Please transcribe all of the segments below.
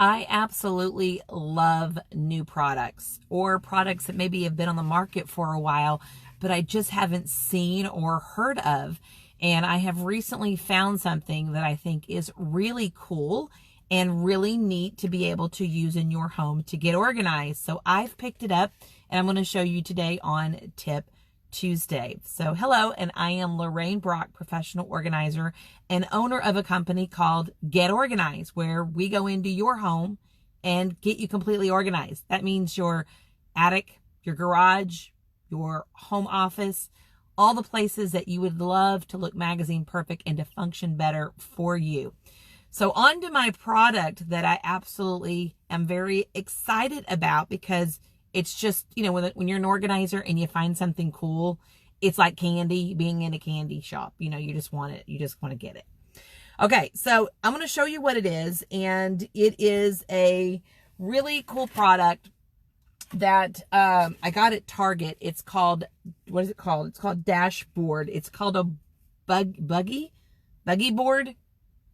I absolutely love new products or products that maybe have been on the market for a while, but I just haven't seen or heard of. And I have recently found something that I think is really cool and really neat to be able to use in your home to get organized. So I've picked it up and I'm going to show you today on Tip Tuesday. So hello, and I am Lorraine Brock, professional organizer and owner of a company called Get Organized, where we go into your home and get you completely organized. That means your attic, your garage, your home office, all the places that you would love to look magazine perfect and to function better for you. So on to my product that I absolutely am very excited about, because it's just, you know, when you're an organizer and you find something cool, it's like candy, being in a candy shop. You know, you just want it. You just want to get it. Okay, so I'm going to show you what it is. And it is a really cool product that I got at Target. It's called, what is it called? It's called Dashboard. It's called a buggy board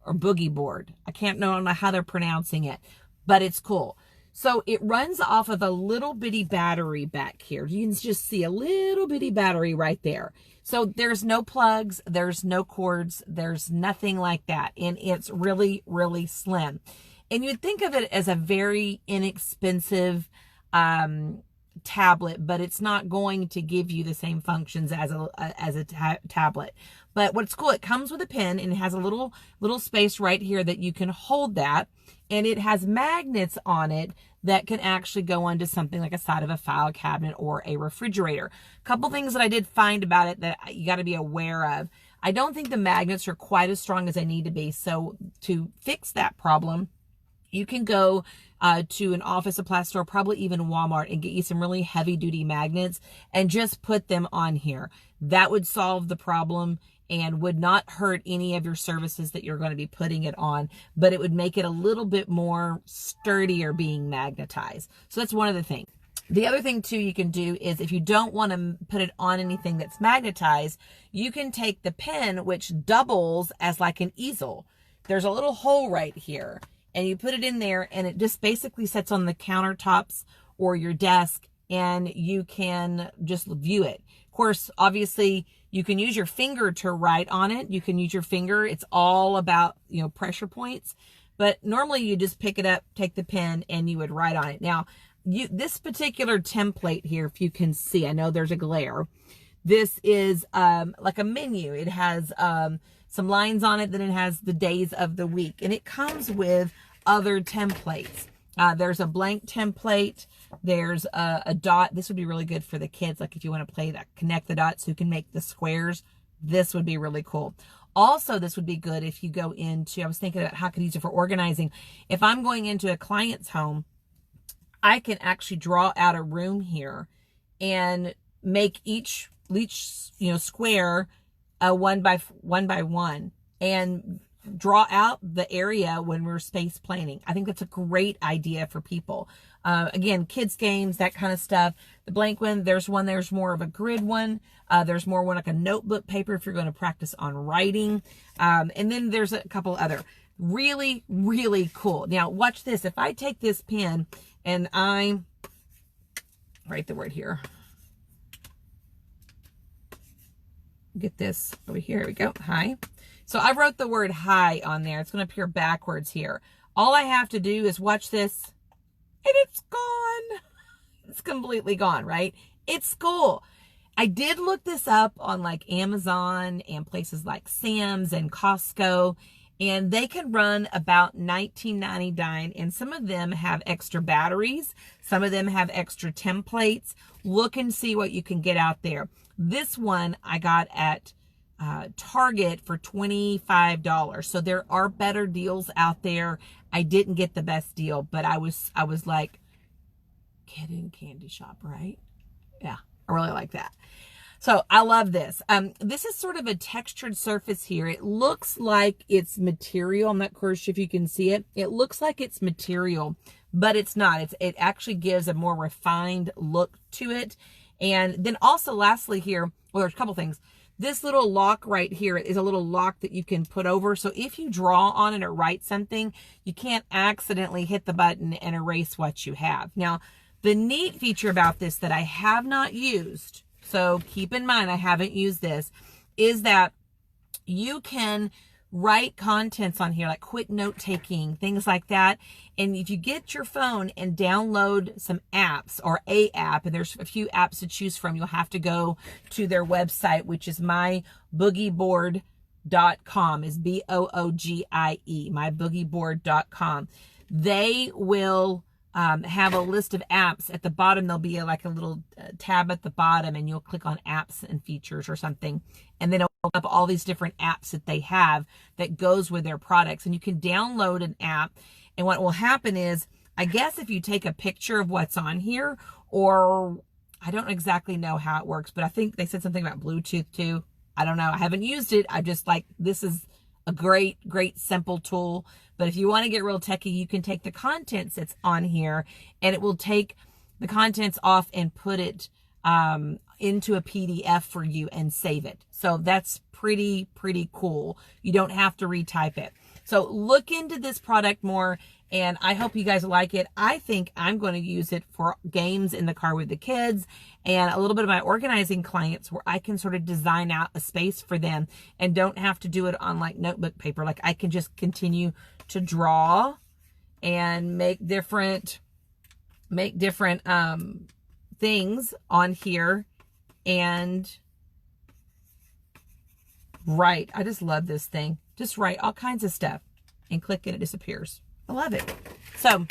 or boogie board. I can't know how they're pronouncing it, but it's cool. So it runs off of a little bitty battery back here. You can just see a little bitty battery right there. So there's no plugs, there's no cords, there's nothing like that. And it's really, really slim. And you'd think of it as a very inexpensive tablet, but it's not going to give you the same functions as a tablet. But what's cool, it comes with a pen and it has a little space right here that you can hold that. And it has magnets on it that can actually go onto something like a side of a file cabinet or a refrigerator. A couple things that I did find about it that you got to be aware of. I don't think the magnets are quite as strong as they need to be. So to fix that problem, you can go to an office supply store, probably even Walmart, and get you some really heavy duty magnets and just put them on here. That would solve the problem and would not hurt any of your surfaces that you're going to be putting it on, but it would make it a little bit more sturdier being magnetized. So that's one of the things. The other thing too you can do is, if you don't want to put it on anything that's magnetized, you can take the pen, which doubles as like an easel. There's a little hole right here, and you put it in there and it just basically sits on the countertops or your desk, and you can just view it. Of course, obviously, you can use your finger to write on it. You can use your finger. It's all about, you know, pressure points. But normally you just pick it up, take the pen, and you would write on it. Now, this particular template here, if you can see, I know there's a glare. This is like a menu. It has some lines on it, then it has the days of the week. And it comes with other templates. There's a blank template. There's a dot. This would be really good for the kids. Like if you want to play that, connect the dots who can make the squares. This would be really cool. Also, this would be good if you go into, I was thinking about how I could use it for organizing. If I'm going into a client's home, I can actually draw out a room here and make each square a one by one, and draw out the area when we're space planning. I think that's a great idea for people. Again, kids games, that kind of stuff. The blank one, there's more of a grid one. There's more one like a notebook paper if you're going to practice on writing. And then there's a couple other really, really cool. Now watch this. If I take this pen and I write the word here, get this over here. Here we go. Hi. So I wrote the word hi on there. It's going to appear backwards here. All I have to do is watch this, and it's gone. It's completely gone, right? It's cool. I did look this up on like Amazon and places like Sam's and Costco, and they can run about $19.99, and some of them have extra batteries. Some of them have extra templates. Look and see what you can get out there. This one I got at Target for $25. So there are better deals out there. I didn't get the best deal, but I was like, kid in candy shop, right? Yeah, I really like that. So I love this. This is sort of a textured surface here. It looks like it's material. I'm not sure if you can see it. It looks like it's material, but it's not. It actually gives a more refined look to it. And then also lastly here, well, there's a couple things. This little lock right here is a little lock that you can put over. So if you draw on it or write something, you can't accidentally hit the button and erase what you have. Now, the neat feature about this that I have not used, so keep in mind I haven't used this, is that you can write contents on here, like quick note taking, things like that. And if you get your phone and download some apps or a app, and there's a few apps to choose from, you'll have to go to their website, which is myboogieboard.com, is BOOGIE, myboogieboard.com. They will have a list of apps. At the bottom, there'll be like a little tab at the bottom, and you'll click on apps and features or something. And then it'll up all these different apps that they have that goes with their products. And you can download an app. And what will happen is, I guess if you take a picture of what's on here, or I don't exactly know how it works, but I think they said something about Bluetooth too. I don't know. I haven't used it. I just like, this is a great, great, simple tool. But if you want to get real techie, you can take the contents that's on here, and it will take the contents off and put it into a PDF for you and save it. So that's pretty cool. You don't have to retype it. So look into this product more, and I hope you guys like it. I think I'm going to use it for games in the car with the kids, and a little bit of my organizing clients where I can sort of design out a space for them and don't have to do it on like notebook paper. Like I can just continue to draw and make different things on here and write. I just love this thing. Just write all kinds of stuff and click and it disappears. I love it. So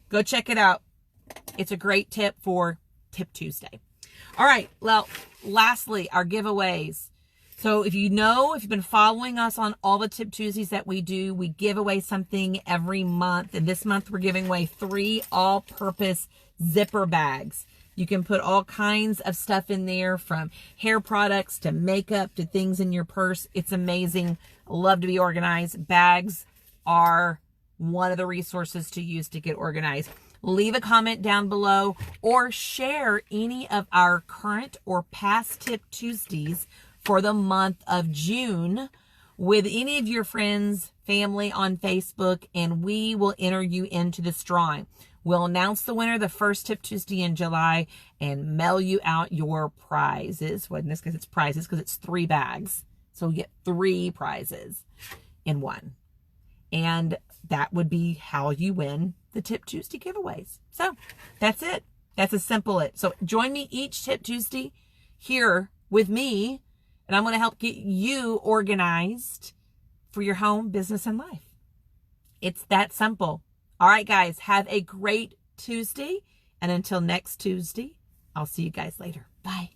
go check it out. It's a great tip for Tip Tuesday. All right. Well, lastly, our giveaways. So if you've been following us on all the Tip Tuesdays that we do, we give away something every month. And this month we're giving away 3 all-purpose zipper bags. You can put all kinds of stuff in there, from hair products to makeup to things in your purse. It's amazing. Love to be organized. Bags are one of the resources to use to get organized. Leave a comment down below or share any of our current or past Tip Tuesdays for the month of June with any of your friends, family on Facebook, and we will enter you into this drawing. We'll announce the winner the first Tip Tuesday in July and mail you out your prizes. Well, in this case, it's prizes because it's 3 bags. So you get 3 prizes in one. And that would be how you win the Tip Tuesday giveaways. So that's it. That's as simple it. So join me each Tip Tuesday here with me, and I'm going to help get you organized for your home, business, and life. It's that simple. All right, guys, have a great Tuesday. And until next Tuesday, I'll see you guys later. Bye.